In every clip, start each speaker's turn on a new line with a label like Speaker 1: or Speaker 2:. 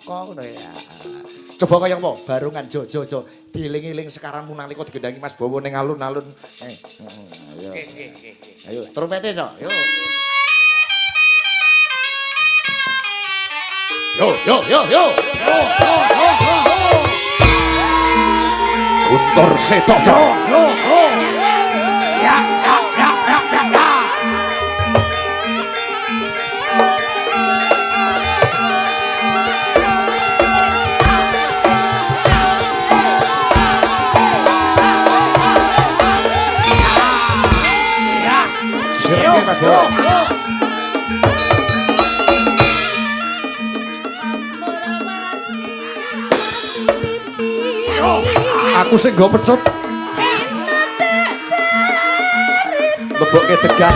Speaker 1: teko ngono ya. Coba kaya apa? Barungan jo. Dieling-eling sekarang nalika digendangi Mas Bowo ning alun-alun. Ayo. Ayo, trompete, Cok. Yo. Yo. Guntur Seto, Cok. Ya. Mas Bowo. Aku sing nggo pecut. Lebokke degan.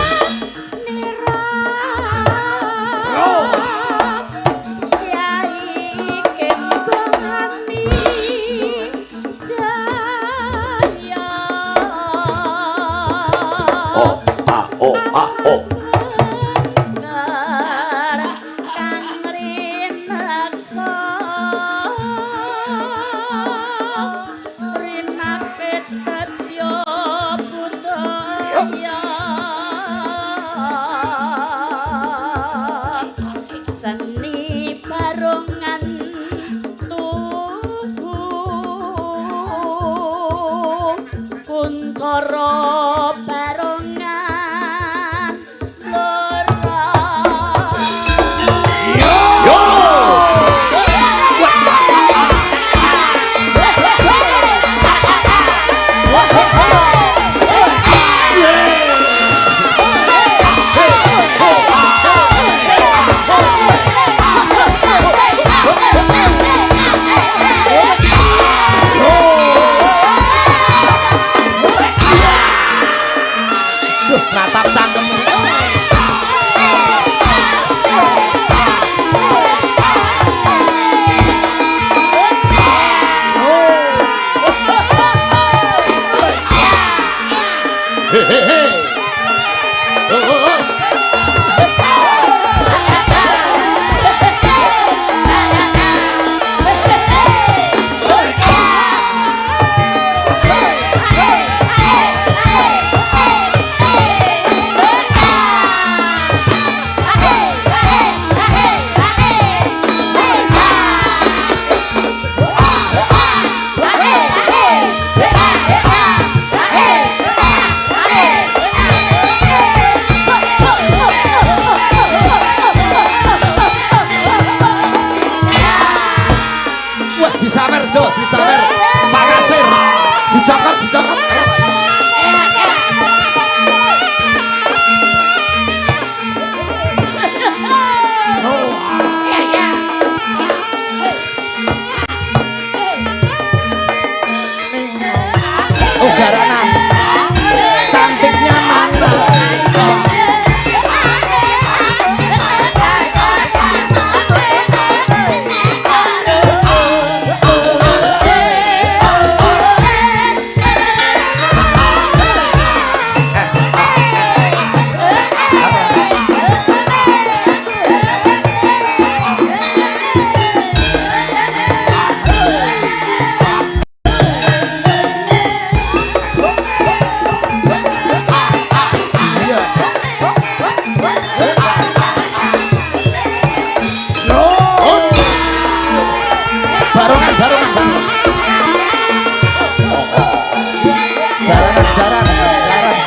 Speaker 1: Disawer, Pak Kasir, dicokot. Oh, jaranan, cantiknya mana?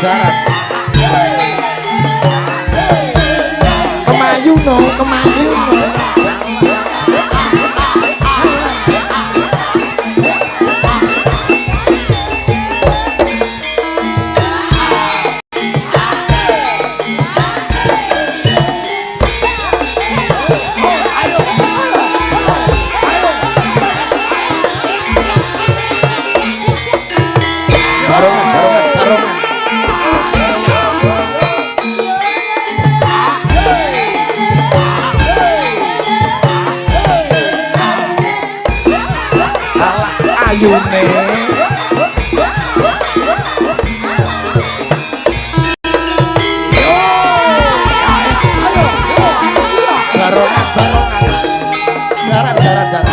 Speaker 1: Jaran. Kemayu no. Ayune barongan jaran Banjar.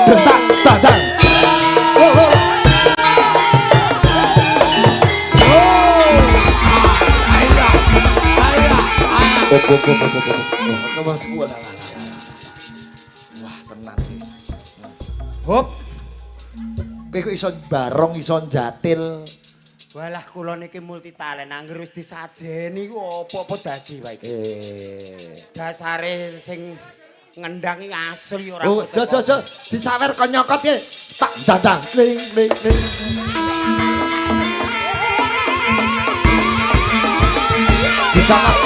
Speaker 1: Detak dadang. Wah, tenan iki. Hop. Kowe kok iso barong, iso jatil.
Speaker 2: Walah kula niki multi talent, angger wis disajeni ku apa-apa dadi wae iki. Dasare sing ngendang iki asli ora.
Speaker 1: Oh, jo disawer kon nyokot ya. Tak dadang. Kling kling kling. Dicakap.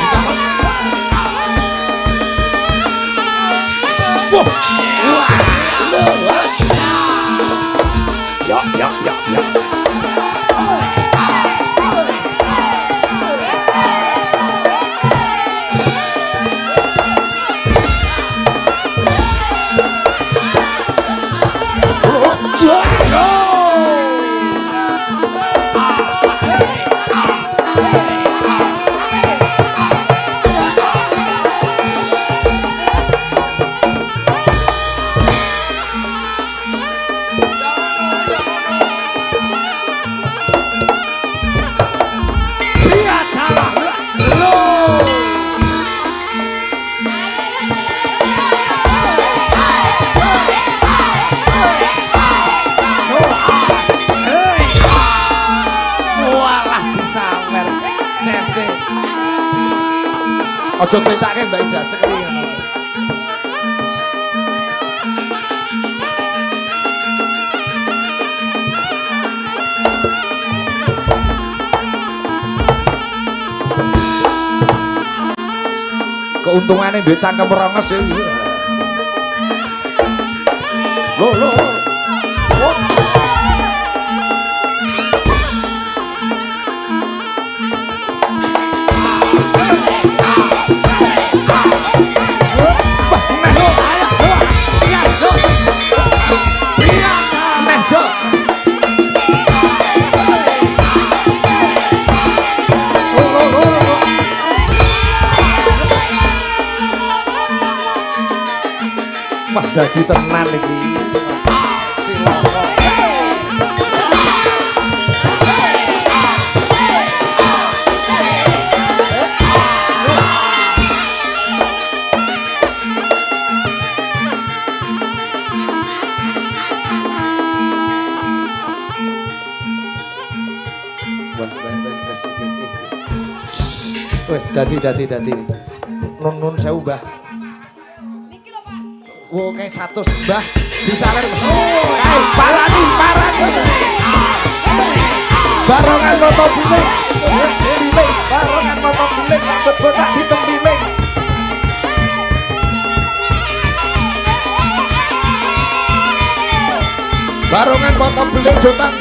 Speaker 1: Wah. Ya. Ojo kritake Mbak Ida cekli ngono. Keuntungane duwe cangkem ronges ya. Loh. Wah, dadi tenan iki. Cilaka. Wah, dadi. Nun sewu, Mbah. Wo kayak 100 Mbah disawer. Parani. Barongan moto buling. Barongan moto buling rambut botak ditempiling. Barongan moto buling jotan.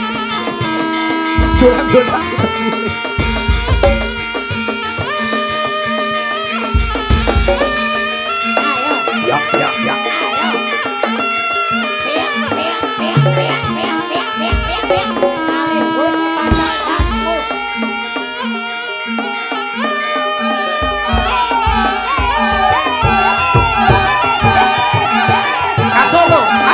Speaker 1: Jotan botak ditempiling. Ya. Asono.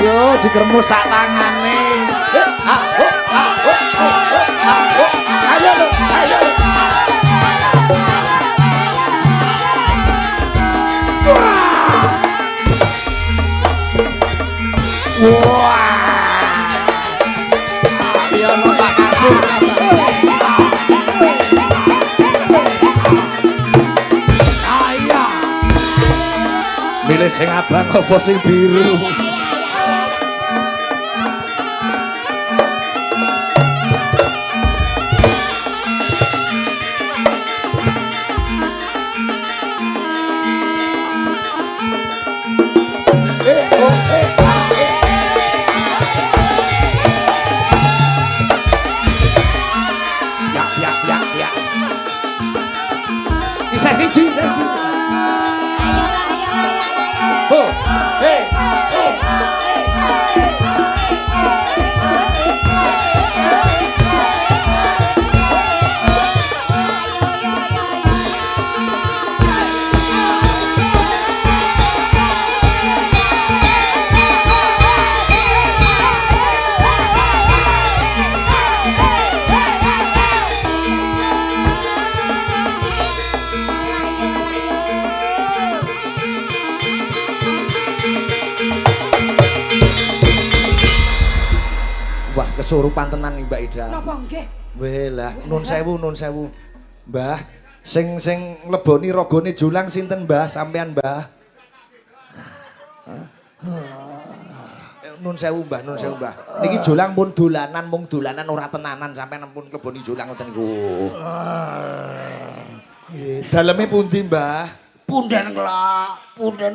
Speaker 1: Yo dikermus sak tangane. Ayo. Wah. Iya no Pak Kasur. Aya. Milih sing abang apa sing biru? sesi. Oh, hey, oh. Wah, kesurupan tenan nih Mbak Ida.
Speaker 3: Napa nggih?
Speaker 1: Weh lah, nun sewu. Mbah, sing ngleboni ragane julang sinten Mbah? Sampean Mbah? Nun sewu Mbah. Niki julang pun dolanan, mung dolanan ora tenanan sampean pun ngleboni julang ngoten niku. Nggih, daleme pundi Mbah?
Speaker 2: Punden kelak, punden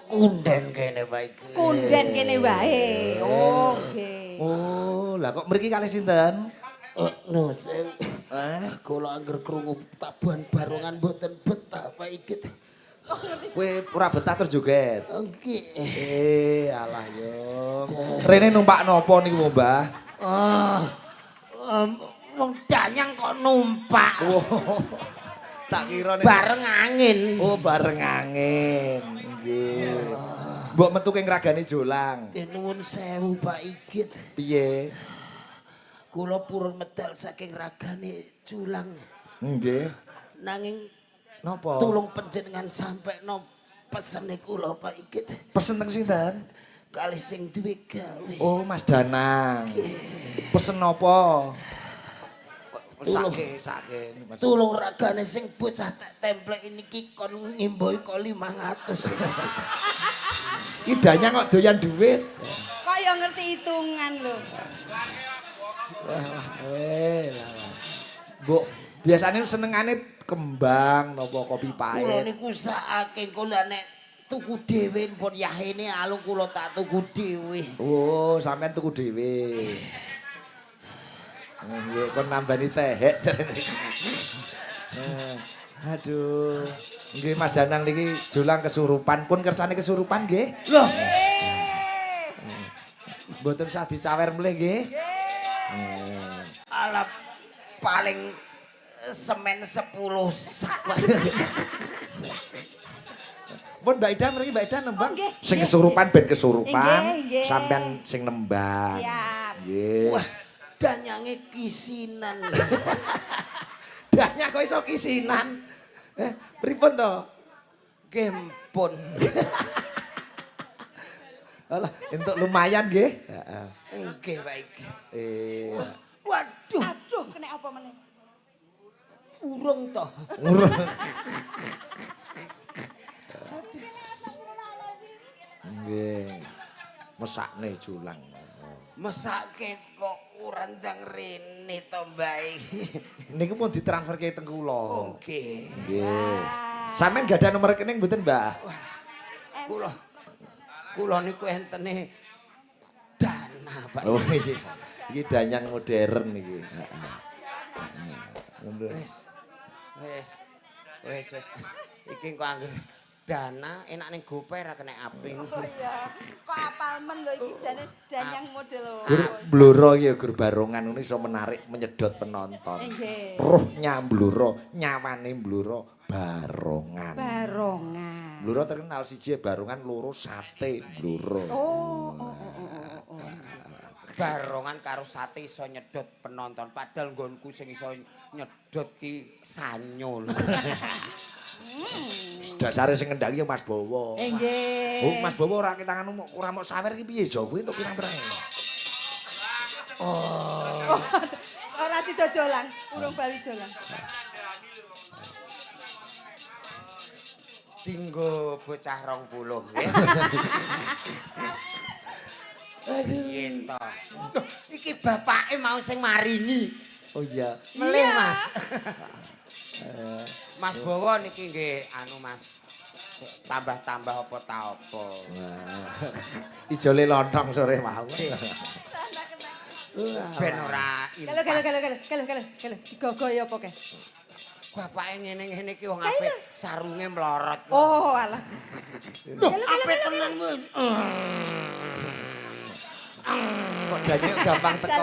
Speaker 2: kunden kene bae.
Speaker 3: Kunden kene wae. Oh, nggih.
Speaker 1: Oh, lah kok mriki kalih sinten?
Speaker 2: No, kula angger krungu tabuhan barongan mboten betah Pak Ikit.
Speaker 1: Kowe ora betah terus joget.
Speaker 2: Nggih.
Speaker 1: Alah yo. Rene numpak napa niku, Mbah?
Speaker 2: Wong danyang kok numpak.
Speaker 1: Oh. Tak kira nek
Speaker 2: Bareng angin.
Speaker 1: Oh, bareng angin. Nggih. Mbok metu keng ragane jolang.
Speaker 2: Nuwun sewu Pak Ikit.
Speaker 1: Piye?
Speaker 2: Kula purun medal saking ragane julang.
Speaker 1: Nggih.
Speaker 2: Nanging
Speaker 1: Napa?
Speaker 2: tulung panjenengan sampekno pesene kula Pak Ikit.
Speaker 1: Pesen teng sinten?
Speaker 2: Kalih sing duwe gawe.
Speaker 1: Oh, Mas Danang. Pesen napa? Sake.
Speaker 2: Tulung ragane sing bocah tak templek niki kon ngimbohi kok 500.
Speaker 1: Idanya kok doyan duit.
Speaker 3: Kok ya ngerti hitungan lho.
Speaker 1: Mbok biasane senengane kembang napa kopi
Speaker 2: Kula
Speaker 1: pahit.
Speaker 2: niku saking kula nek tuku dhewe pun yahene alung kula tak tuku dhewe.
Speaker 1: Oh, sampean tuku dhewe. Nggih, kon nambani tehek. Aduh. Nggih Mas Danang niki julang kesurupan pun kersane kesurupan nggih.
Speaker 2: Loh,
Speaker 1: Mboten usah disawer mleh nggih.
Speaker 2: ala paling semen 10 sak.
Speaker 1: Pun Mbak Ida mriki Mbak Ida nembang.
Speaker 3: Oh, nggih,
Speaker 1: Sing
Speaker 3: nggih,
Speaker 1: kesurupan ben kesurupan.
Speaker 3: Nggih, nggih.
Speaker 1: Sampean sing nembang.
Speaker 3: Siap.
Speaker 1: Nggih.
Speaker 2: Wah, danyange kisinan.
Speaker 1: Danya kok iso kisinan. Pripun to?
Speaker 2: Gempon.
Speaker 1: Alah, entuk lumayan nggih. Heeh.
Speaker 2: Nggih, Pak Iki.
Speaker 3: Waduh. Aduh, kena apa meneh?
Speaker 2: Urung toh.
Speaker 1: Nggih. Mesakne julang.
Speaker 2: Mesake kok ora ndang rene to, Mbak iki.
Speaker 1: Niku pun ditransferke teng kula.
Speaker 2: Nggih.
Speaker 1: Nggih. Sampeyan gadah nomor rekening mboten, Mbah?
Speaker 2: Kula niku entene dana, Pak.
Speaker 1: Oh, iki. Iki danyang modern iki.
Speaker 2: Wes. Iki kok angger dana enak ning GoPay ra kena aping.
Speaker 3: Oh iya. Kok apal men lho iki jane danyang model lho.
Speaker 1: Gur bluro iki ya gur barongan ngono iso menarik menyedot penonton.
Speaker 3: Nggih.
Speaker 1: Ruhnya bluro, nyawane bluro barongan.
Speaker 3: Barongan.
Speaker 1: Bluro terkenal siji barongan, loro sate bluro.
Speaker 3: Oh.
Speaker 2: Barongan karo sate iso nyedot penonton padahal nggonku sing iso nyedot ki sanyo lho.
Speaker 1: Dasare sing ngendhaki ya Mas Bowo.
Speaker 3: Nggih.
Speaker 1: Oh, Mas Bowo ora tanganmu ora mok sawer iki piye jo kuwi entuk pirang-pirang.
Speaker 3: Ora sida jolang, urung bali jolang.
Speaker 2: Dinggo bocah 20 nggih. Yen to. Loh, iki bapake mau sing maringi.
Speaker 1: Oh iya.
Speaker 2: Melih, Mas. Mas Bowo niki nggih anu Mas. Tambah-tambah apa ta apa.
Speaker 1: Ijole lontong sore mau.
Speaker 2: Ben ora
Speaker 3: Kalau. Digogoy apa kek?
Speaker 2: Bapake ngene-ngene iki wong apik, sarunge mlorot.
Speaker 3: Oh, alah.
Speaker 2: Loh, apik tenan wis.
Speaker 1: Kok danyek gampang teko.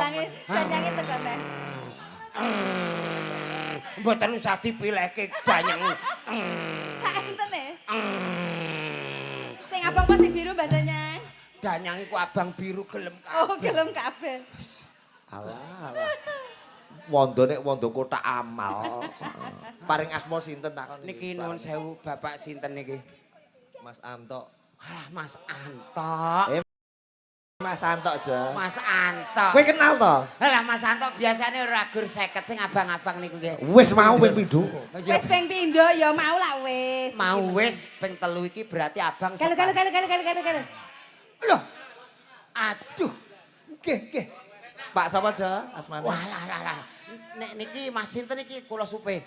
Speaker 3: Janyange teko neh.
Speaker 2: Mboten usah dipilihke danyeng.
Speaker 3: Saentene. Sing abang apa sing biru badannya?
Speaker 2: Danyang iku abang biru gelem kabeh.
Speaker 3: Oh, gelem kabeh.
Speaker 1: Alah. Wondone wondo kotak amal. Paring asma sinten takon
Speaker 2: Niki nuwun sewu Bapak sinten niki?
Speaker 1: Mas Anto.
Speaker 2: Alah Mas Anto.
Speaker 1: Mas Anto aja.
Speaker 2: Mas Anto.
Speaker 1: Kowe kenal to?
Speaker 2: Alah Mas Anto biasane ora gur 50 sing abang-abang niku nggih.
Speaker 1: Wis mau ping pindho.
Speaker 3: Wis ping pindho ya mau lah wis.
Speaker 2: Mau wis ping 3 iki berarti abang.
Speaker 3: Kalau.
Speaker 2: Loh. Aduh. Nggih.
Speaker 1: Pak sapa aja asmane?
Speaker 2: Wah lah. Nek niki Mas sinten iki kula supe.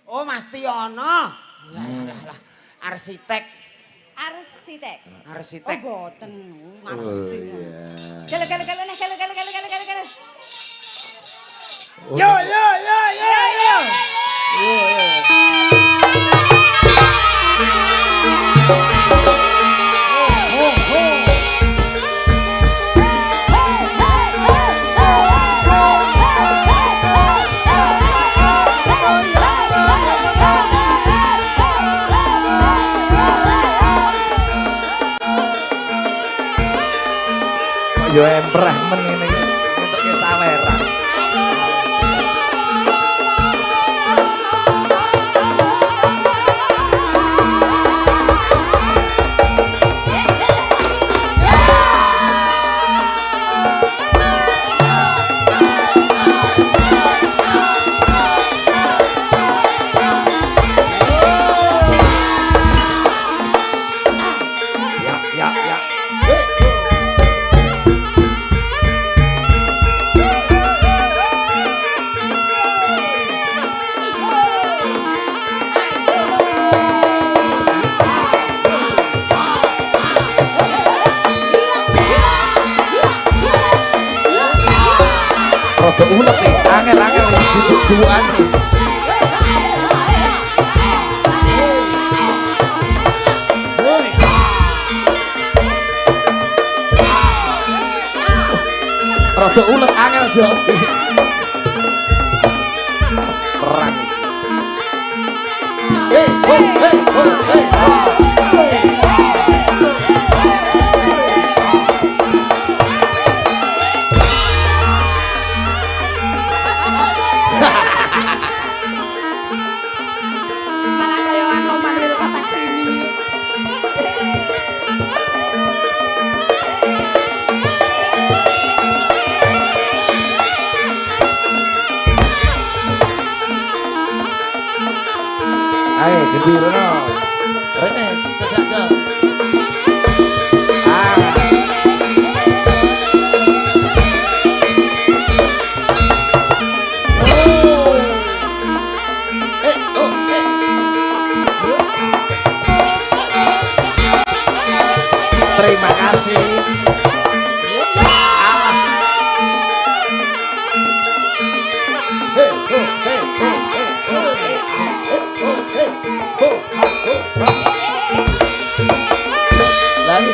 Speaker 2: Oh Mas Tiono. Lah. Arsitek.
Speaker 3: Oh, boten. Ngarsi. Kalau.
Speaker 2: Yo.
Speaker 1: Yo empreh men ngene iki. Entuke saweran. Ya. Rada ulet nih, angel juduk-judukan nih. Rada ulet angel jawab. Perang.
Speaker 3: Malah kaya anu manwil katak sini.
Speaker 1: Ayo, gembira no. Rene, cedak aja. Terima kasih. Lagi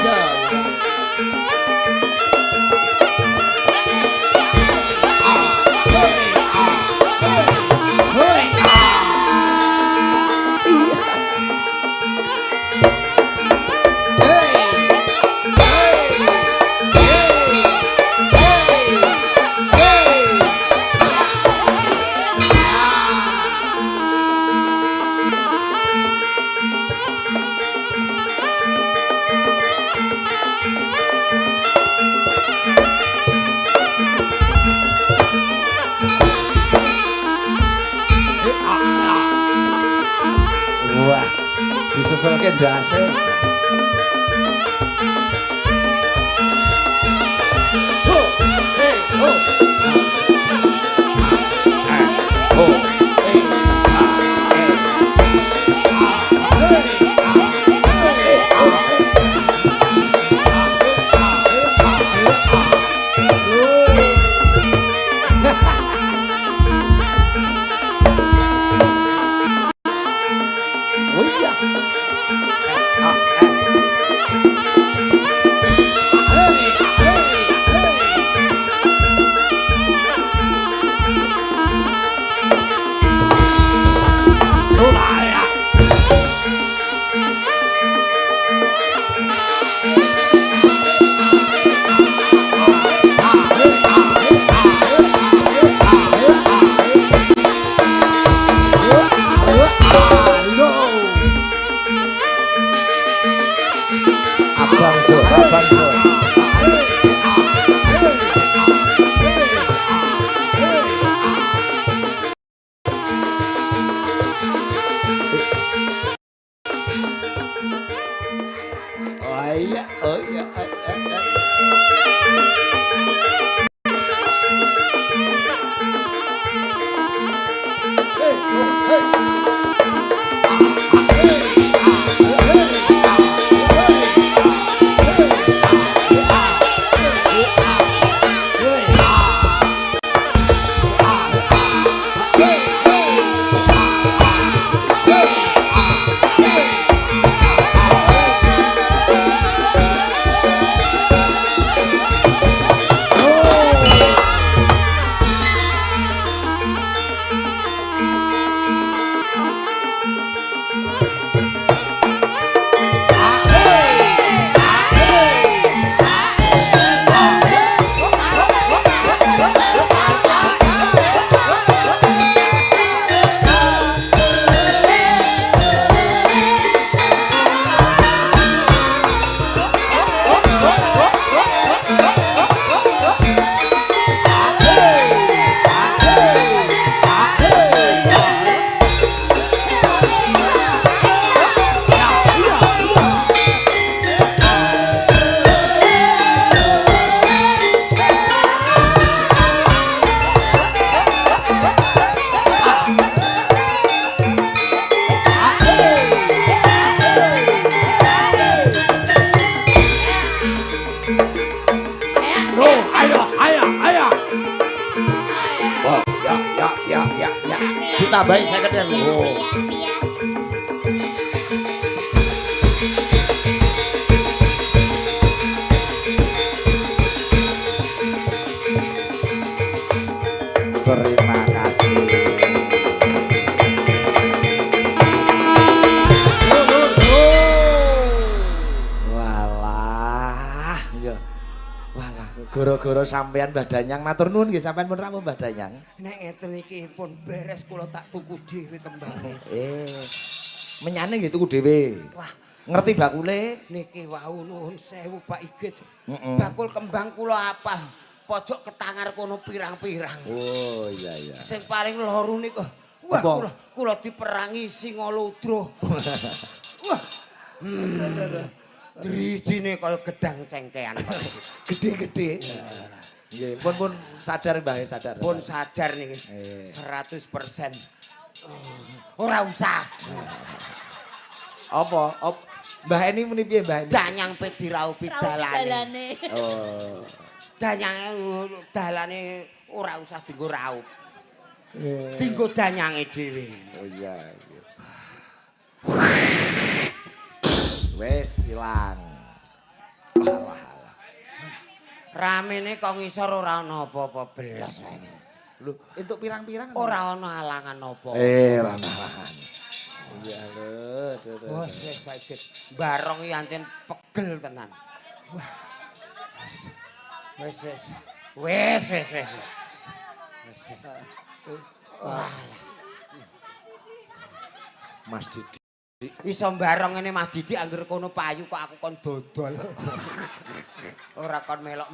Speaker 1: Wah, disusulke ndase. Abang Jo, Abang Jo. Oh iya, oh iya. Ditambahi 50.000. Oh. Terima kasih. Walah, ya. Walah, goro-goro sampean Mbah Danyang matur nuwun nggih sampean pun rawuh Mbah Danyang.
Speaker 2: Nek ngeten iki pun beres kula tak tuku dhewe kembange.
Speaker 1: Menyane nggih tuku dhewe.
Speaker 2: Wah,
Speaker 1: ngerti bakule?
Speaker 2: Niki wau nuwun sewu Pak Igit. Bakul kembang kula apal. Pojok ketangar kono pirang-pirang.
Speaker 1: Oh iya iya.
Speaker 2: Sing paling loro niku. Wah, kula diperangi Singaludra. Wah. Drijine kaya gedang cengkean.
Speaker 1: Gede-gede. Nggih, pun sadar Mbah, sadar.
Speaker 2: Pun sadar niki. 100%. Ora usah.
Speaker 1: Apa? Mbah Eni muni piye Mbah Eni?
Speaker 2: Danyang pe diraupi dalane.
Speaker 1: Oh.
Speaker 2: Danyang dalane ora usah dienggo raup. Dienggo danyange dhewe.
Speaker 1: Oh iya. Wes ilang. Walah.
Speaker 2: Ramene kok ngisor ora ana apa-apa belas wae.
Speaker 1: Lho, entuk pirang-pirang
Speaker 2: ora ana alangan apa.
Speaker 1: Ora ana alangan. Iya lho.
Speaker 2: Wes saiki barong iki ancen pegel tenan. Wah. Wes. Wah.
Speaker 1: Mas Didi.
Speaker 2: Iso barong ngene Mas Didi anggere kono payu kok aku kon dodol. Ora kon melok